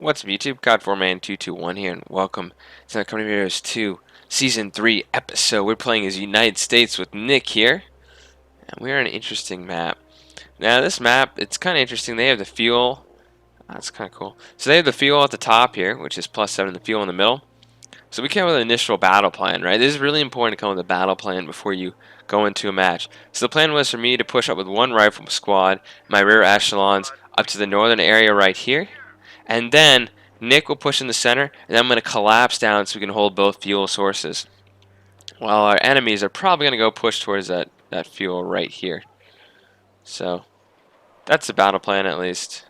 What's up YouTube? God4Man221 here, and welcome to the Coming Videos 2 Season 3 episode. We're playing as United States with Nick here, and we're on an interesting map. Now this map, it's kind of interesting. They have the fuel. That's kind of cool. So they have the fuel at the top here, which is +7, the fuel in the middle. So we came with an initial battle plan, right? This is really important to come with a battle plan before you go into a match. So the plan was for me to push up with one rifle squad, my rear echelons, up to the northern area right here. And then Nick will push in the center, and then I'm going to collapse down so we can hold both fuel sources. While our enemies are probably going to go push towards that fuel right here. So that's the battle plan at least.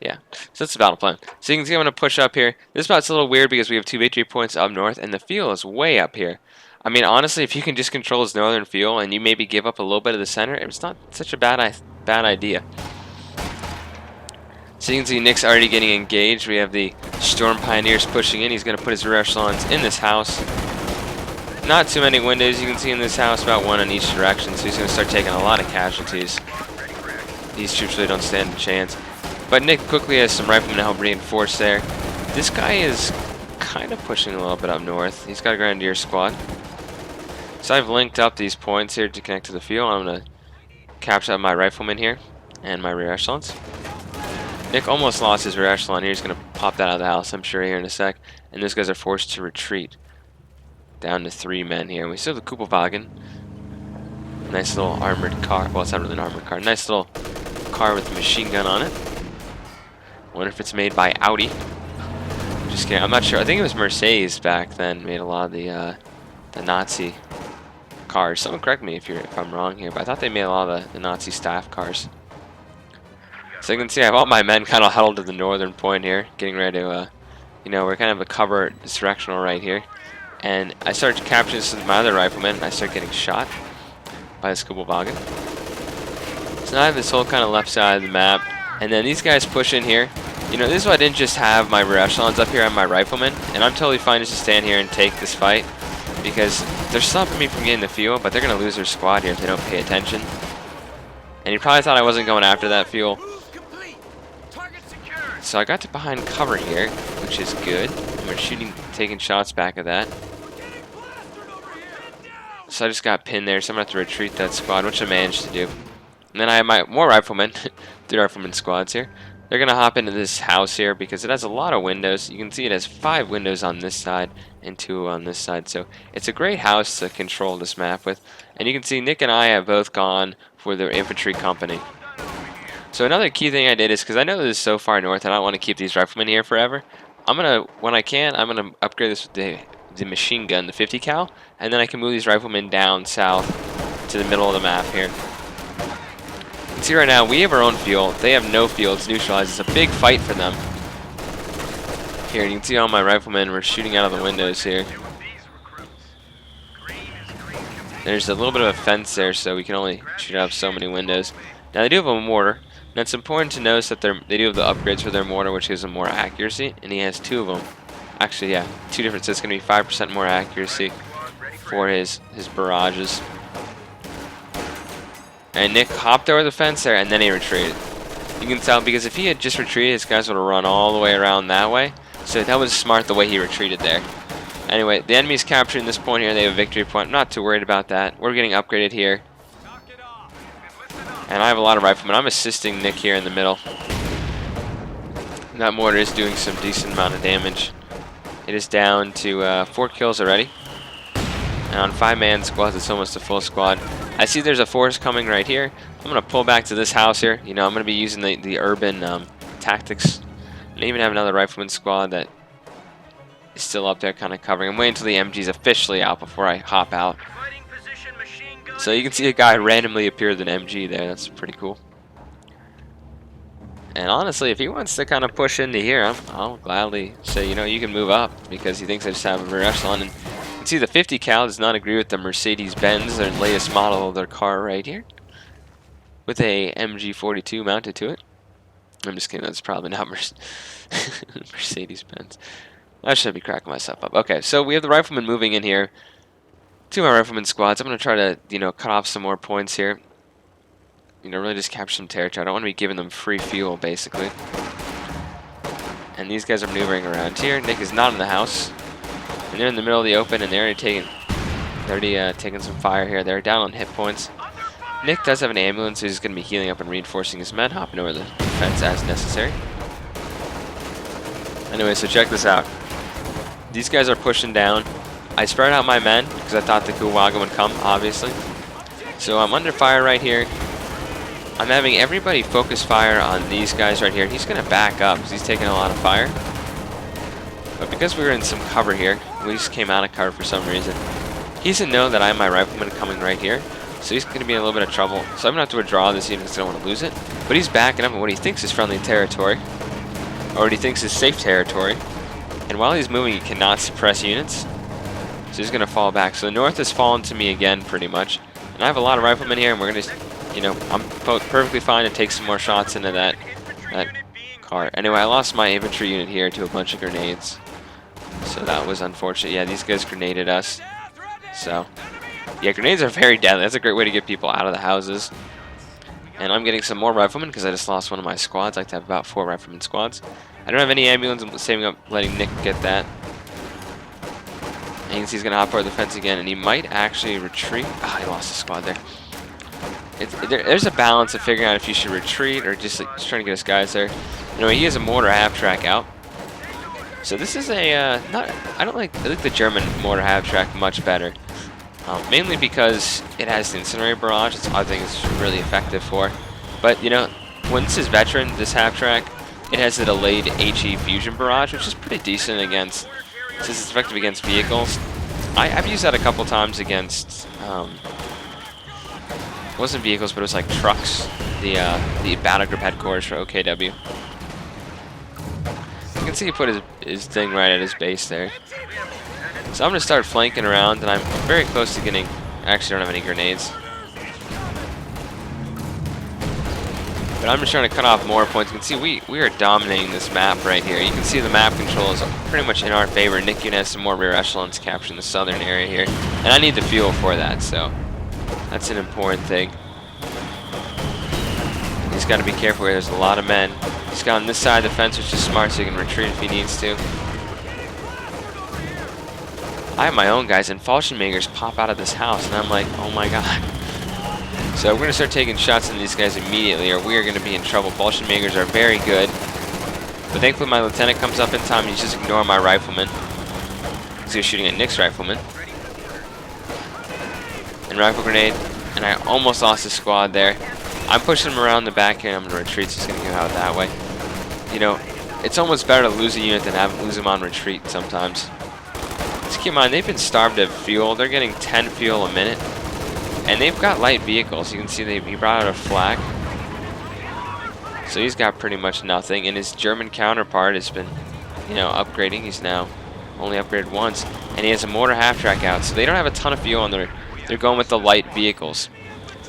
Yeah, so that's the battle plan. So you can see I'm going to push up here. This spot's a little weird because we have 2 victory points up north, and the fuel is way up here. I mean, honestly, if you can just control his northern fuel and you maybe give up a little bit of the center, it's not such a bad idea. So you can see Nick's already getting engaged. We have the Storm Pioneers pushing in. He's going to put his rear echelons in this house. Not too many windows you can see in this house, about one in each direction, so he's going to start taking a lot of casualties. These troops really don't stand a chance. But Nick quickly has some riflemen to help reinforce there. This guy is kind of pushing a little bit up north. He's got a Grenadier squad. So I've linked up these points here to connect to the field. I'm going to capture my riflemen here and my rear echelons. Nick almost lost his rear echelon here. He's going to pop that out of the house, I'm sure, here in a sec. And those guys are forced to retreat. Down to 3 men here. We still have the Kupelwagen. Nice little armored car. Well, it's not really an armored car. Nice little car with a machine gun on it. Wonder if it's made by Audi. Just kidding. I'm not sure. I think it was Mercedes back then made a lot of the Nazi cars. Someone correct me if I'm wrong here, but I thought they made a lot of the Nazi staff cars. So you can see I have all my men kind of huddled to the northern point here, getting ready to, we're kind of a cover this directional right here. And I start capturing some of my other riflemen, and I start getting shot by this Kupelwagen. So now I have this whole kind of left side of the map, and then these guys push in here. This is why I didn't just have my rear echelons up here on my riflemen, and I'm totally fine just to stand here and take this fight, because they're stopping me from getting the fuel, but they're going to lose their squad here if they don't pay attention. And you probably thought I wasn't going after that fuel. So I got to behind cover here, which is good. And we're taking shots back at that. So I just got pinned there, so I'm going to have to retreat that squad, which I managed to do. And then I have my more riflemen, 3 riflemen squads here. They're going to hop into this house here because it has a lot of windows. You can see it has 5 windows on this side and 2 on this side. So it's a great house to control this map with. And you can see Nick and I have both gone for the infantry company. So another key thing I did is, because I know this is so far north and I don't want to keep these riflemen here forever, when I can, I'm going to upgrade this with the machine gun, the 50 cal, and then I can move these riflemen down south to the middle of the map here. You can see right now, we have our own fuel. They have no fuel. It's neutralized. It's a big fight for them. Here, you can see all my riflemen were shooting out of the windows here. There's a little bit of a fence there, so we can only shoot out of so many windows. Now, they do have a mortar. Now, it's important to notice that they do have the upgrades for their mortar, which gives them more accuracy, and he has 2 of them. Actually, yeah, 2 different. So it's going to be 5% more accuracy for his barrages. And Nick hopped over the fence there, and then he retreated. You can tell, because if he had just retreated, his guys would have run all the way around that way. So that was smart the way he retreated there. Anyway, the enemy's capturing this point here. They have a victory point. I'm not too worried about that. We're getting upgraded here. And I have a lot of riflemen. I'm assisting Nick here in the middle. That mortar is doing some decent amount of damage. It is down to 4 kills already. And on 5-man squads, it's almost a full squad. I see there's a force coming right here. I'm going to pull back to this house here. I'm going to be using the urban tactics. And I even have another rifleman squad that is still up there kind of covering. I'm waiting until the MG's officially out before I hop out. So you can see a guy randomly appear with an MG there. That's pretty cool. And honestly, if he wants to kind of push into here, I'll gladly say, you can move up, because he thinks I just have a rear echelon. And you can see the 50 cal does not agree with the Mercedes-Benz, their latest model of their car right here, with a MG42 mounted to it. I'm just kidding. That's probably not Mercedes-Benz. I should be cracking myself up. Okay, so we have the riflemen moving in here. 2 of my rifleman squads. I'm going to try to, cut off some more points here. Really just capture some territory. I don't want to be giving them free fuel, basically. And these guys are maneuvering around here. Nick is not in the house. And they're in the middle of the open, and they're already taking some fire here. They're down on hit points. Nick does have an ambulance, so he's going to be healing up and reinforcing his men, hopping over the fence as necessary. Anyway, so check this out. These guys are pushing down. I spread out my men because I thought the Guwaga would come, obviously. So I'm under fire right here. I'm having everybody focus fire on these guys right here. He's going to back up because he's taking a lot of fire. But because we were in some cover here, we just came out of cover for some reason. He doesn't know that I have my rifleman coming right here. So he's going to be in a little bit of trouble. So I'm going to have to withdraw this unit because I don't want to lose it. But he's backing up in what he thinks is friendly territory. Or what he thinks is safe territory. And while he's moving, he cannot suppress units. So he's going to fall back. So the north has fallen to me again, pretty much. And I have a lot of riflemen here, and we're going to, you know, I'm perfectly fine to take some more shots into that car. Anyway, I lost my infantry unit here to a bunch of grenades. So that was unfortunate. Yeah, these guys grenaded us. So... yeah, grenades are very deadly. That's a great way to get people out of the houses. And I'm getting some more riflemen because I just lost one of my squads. I like to have about 4 riflemen squads. I don't have any ambulance. I'm saving up, letting Nick get that. And you can see he's going to hop over the fence again. And he might actually retreat. Ah, he lost a squad there. There's a balance of figuring out if you should retreat or just trying to get his guys there. Anyway, he has a mortar half-track out. So this is a, I like the German mortar half-track much better. Mainly because it has the incendiary barrage, I think it's really effective for. But, you know, when this is veteran, this half-track, it has the delayed HE fusion barrage, which is pretty decent against, since it's effective against vehicles. I've used that a couple times against, it wasn't vehicles, but it was like trucks, the battle group headquarters for OKW. You can see he put his thing right at his base there. So I'm going to start flanking around, and I'm very close to getting... actually, I don't have any grenades. But I'm just trying to cut off more points. You can see we are dominating this map right here. You can see the map control is pretty much in our favor. Nick has some more rear echelons capturing the southern area here. And I need the fuel for that, so that's an important thing. He's got to be careful here. There's a lot of men. He's got on this side of the fence, which is smart, so he can retreat if he needs to. I have my own guys, and Fallschirmjägers pop out of this house, and I'm like, oh my god. So we're going to start taking shots at these guys immediately, or we are going to be in trouble. Fallschirmjägers are very good. But thankfully my lieutenant comes up in time, and he's just ignoring my rifleman. Because he was shooting at Nick's rifleman. And rifle grenade, and I almost lost his squad there. I'm pushing him around the back here, and I'm going to retreat, so he's going to go out that way. You know, it's almost better to lose a unit than have lose him on retreat sometimes. Just keep in mind, they've been starved of fuel. They're getting 10 fuel a minute. And they've got light vehicles. You can see he brought out a flak. So he's got pretty much nothing. And his German counterpart has been, you know, upgrading. He's now only upgraded once. And he has a mortar half-track out. So they don't have a ton of fuel, and they're going with the light vehicles.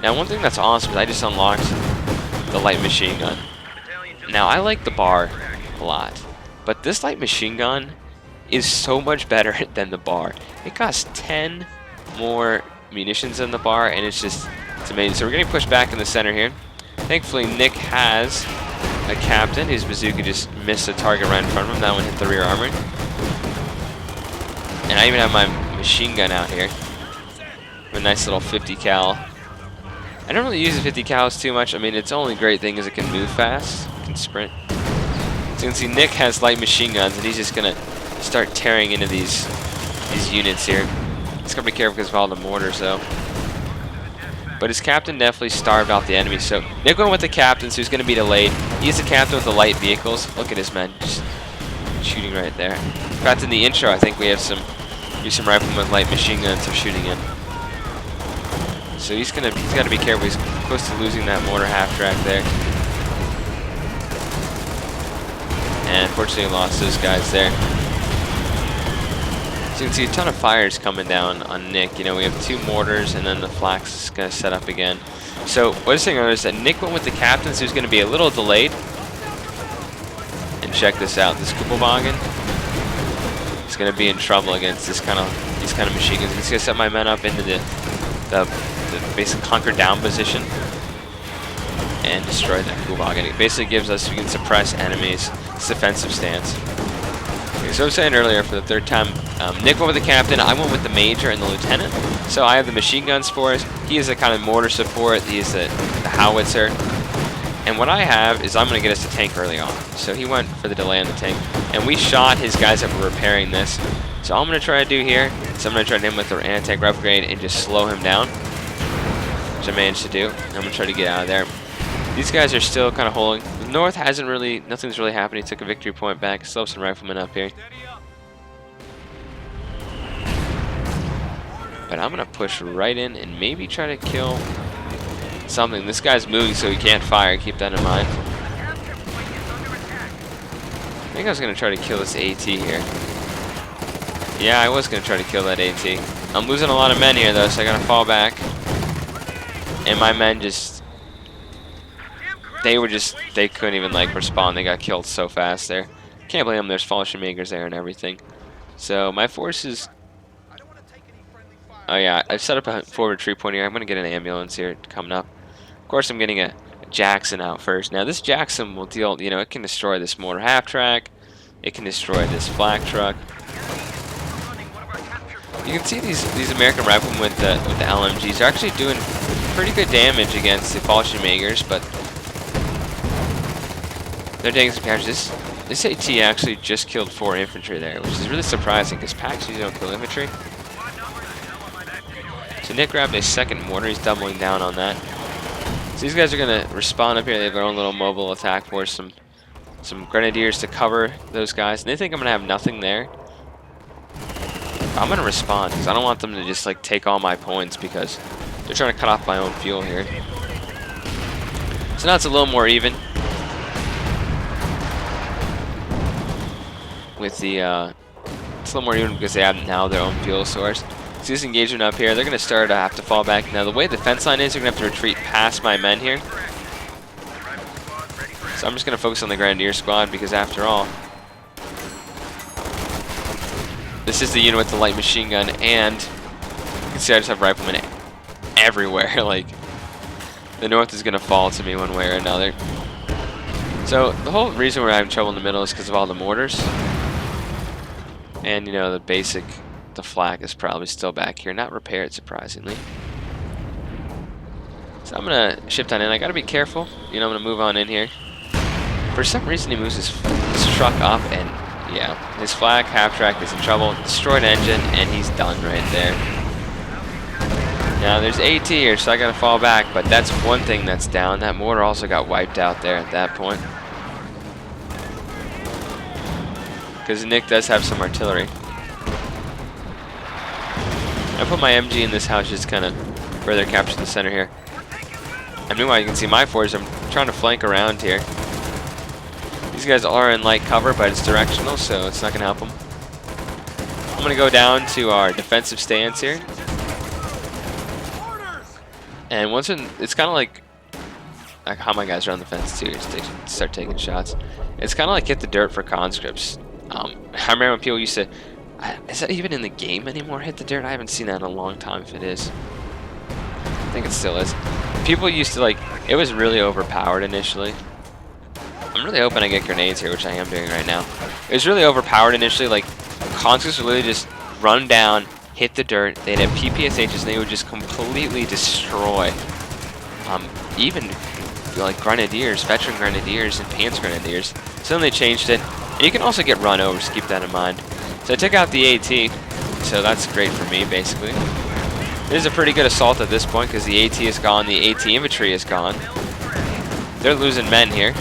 Now, one thing that's awesome is I just unlocked the light machine gun. Now, I like the bar a lot. But this light machine gun is so much better than the bar. It costs 10 more munitions than the bar, and it's amazing. So we're getting pushed back in the center here. Thankfully, Nick has a captain. His bazooka just missed a target right in front of him. That one hit the rear armory. And I even have my machine gun out here. A nice little 50 cal. I don't really use the 50 cals too much. I mean, its only great thing is it can move fast. It can sprint. So you can see Nick has light machine guns, and he's just gonna start tearing into these units here. He's got to be careful because of all the mortars, though. But his captain definitely starved out the enemy. So Nick went with the captain, so he's going to be delayed. He's the captain with the light vehicles. Look at his men just shooting right there. In fact, in the intro, I think we have some riflemen with light machine guns are shooting in. So he's got to be careful. He's close to losing that mortar half-track there. And unfortunately, lost those guys there. So you can see a ton of fires coming down on Nick. You know, we have 2 mortars, and then the flak's is going to set up again. So what is saying is that Nick went with the captain, so he's going to be a little delayed. And check this out. This Kuppelwagen is going to be in trouble against these kind of machine guns. I'm going to set my men up into the basic conquer down position and destroy that Kuppelwagen. It basically gives us, we can suppress enemies. It's defensive stance. Okay, so I was saying earlier, for the third time, Nick went with the captain, I went with the major and the lieutenant. So I have the machine guns for us. He is the kind of mortar support. He is the howitzer. And what I have is I'm going to get us a tank early on. So he went for the delay on the tank. And we shot his guys that were repairing this. So all I'm going to try to do here is I'm going to try to hit him with the anti-tank upgrade and just slow him down, which I managed to do. I'm going to try to get out of there. These guys are still kind of holding. The north hasn't really, nothing's really happening. He took a victory point back. Still have some riflemen up here. But I'm going to push right in and maybe try to kill something. This guy's moving so he can't fire. Keep that in mind. I think I was going to try to kill this AT here. Yeah, I was going to try to kill that AT. I'm losing a lot of men here, though, so I got to fall back. And my men just... They couldn't even, like, respond. They got killed so fast there. Can't blame them. There's Fallschirmjägers there and everything. So, my forces... Oh, yeah. I've set up a forward retreat point here. I'm going to get an ambulance here coming up. Of course, I'm getting a Jackson out first. Now, this Jackson will deal... You know, it can destroy this mortar half-track. It can destroy this flak truck. You can see these American riflemen with the LMGs are actually doing pretty good damage against the Fallschirmjägers, but they're taking some casualties. This AT actually just killed 4 infantry there, which is really surprising because packs usually don't kill infantry. So Nick grabbed a second mortar. He's doubling down on that. So these guys are going to respond up here. They have their own little mobile attack force, some grenadiers to cover those guys, and they think I'm going to have nothing there. I'm going to respond because I don't want them to just like take all my points because they're trying to cut off my own fuel here. So now it's a little more even with the it's a little more even because they have now their own fuel source. So this engagement up here, they're going to start to have to fall back. Now the way the fence line is, they're going to have to retreat past my men here. So I'm just going to focus on the Grenadier squad because after all, this is the unit with the light machine gun, and you can see I just have riflemen everywhere. Like, the north is going to fall to me one way or another. So, the whole reason we're having trouble in the middle is because of all the mortars. And, you know, the flak is probably still back here. Not repaired, surprisingly. So, I'm going to shift on in. I got to be careful. You know, I'm going to move on in here. For some reason, he moves his truck up, and yeah, his flak half-track is in trouble. Destroyed engine, and he's done right there. Now, there's AT here, so I gotta fall back, but that's one thing that's down. That mortar also got wiped out there at that point. Because Nick does have some artillery. I put my MG in this house just kind of further capture the center here. And meanwhile, you can see my forces. I'm trying to flank around here. These guys are in light cover, but it's directional, so it's not going to help them. I'm going to go down to our defensive stance here. And once it's kind of like how my guys are on the fence too. Start taking shots. It's kind of like hit the dirt for conscripts. I remember when people used to... Is that even in the game anymore, hit the dirt? I haven't seen that in a long time if it is. I think it still is. People used to like... It was really overpowered initially. I'm really hoping I get grenades here, which I am doing right now. It was really overpowered initially. Like, conscripts would literally just run down, hit the dirt. They'd have PPSHs, and they would just completely destroy. Even like grenadiers, veteran grenadiers, and pants grenadiers. So then they changed it. And you can also get run over, so keep that in mind. So I took out the AT, so that's great for me, basically. This is a pretty good assault at this point because the AT is gone, the AT infantry is gone. They're losing men here.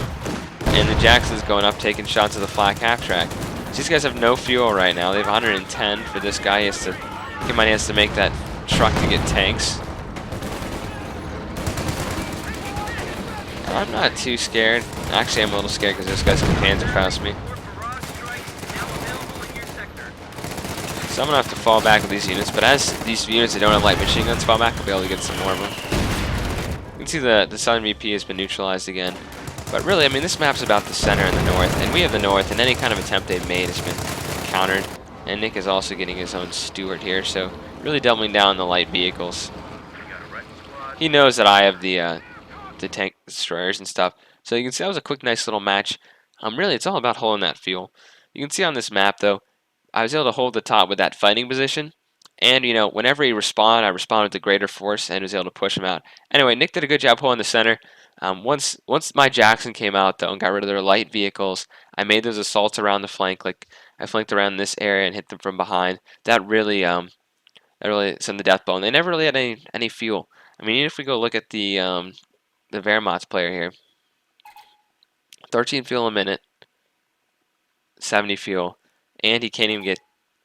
And the Jackson's going up, taking shots of the flak half-track. So these guys have no fuel right now. They have 110 for this guy. He has to make that truck to get tanks. I'm not too scared. Actually, I'm a little scared because those guys can panzerfaust me. So I'm going to have to fall back with these units. But as these units that don't have light machine guns fall back, I'll be able to get some more of them. You can see the southern VP has been neutralized again. But really, I mean, this map's about the center and the north, and we have the north, and any kind of attempt they've made has been countered. And Nick is also getting his own Stuart here, so really doubling down on the light vehicles. He knows that I have the tank destroyers and stuff, so you can see that was a quick, nice little match. Really, it's all about holding that fuel. You can see on this map, though, I was able to hold the top with that fighting position. And, whenever he respawned, I responded with the greater force and was able to push him out. Anyway, Nick did a good job holding the center. Once my Jackson came out, though, and got rid of their light vehicles, I made those assaults around the flank. Like, I flanked around this area and hit them from behind. That really sent the death blow. And they never really had any fuel. I mean, even if we go look at the Wehrmacht's player here, 13 fuel a minute, 70 fuel, and he can't even get.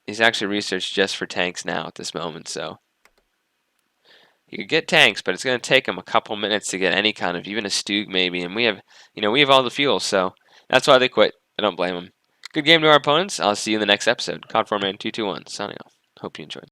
He's actually researched just for tanks now at this moment, so he could get tanks, but it's going to take him a couple minutes to get any kind of, even a Stug maybe. And we have all the fuel, so that's why they quit. I don't blame them. Good game to our opponents. I'll see you in the next episode. COD4Man221 signing off. Hope you enjoyed.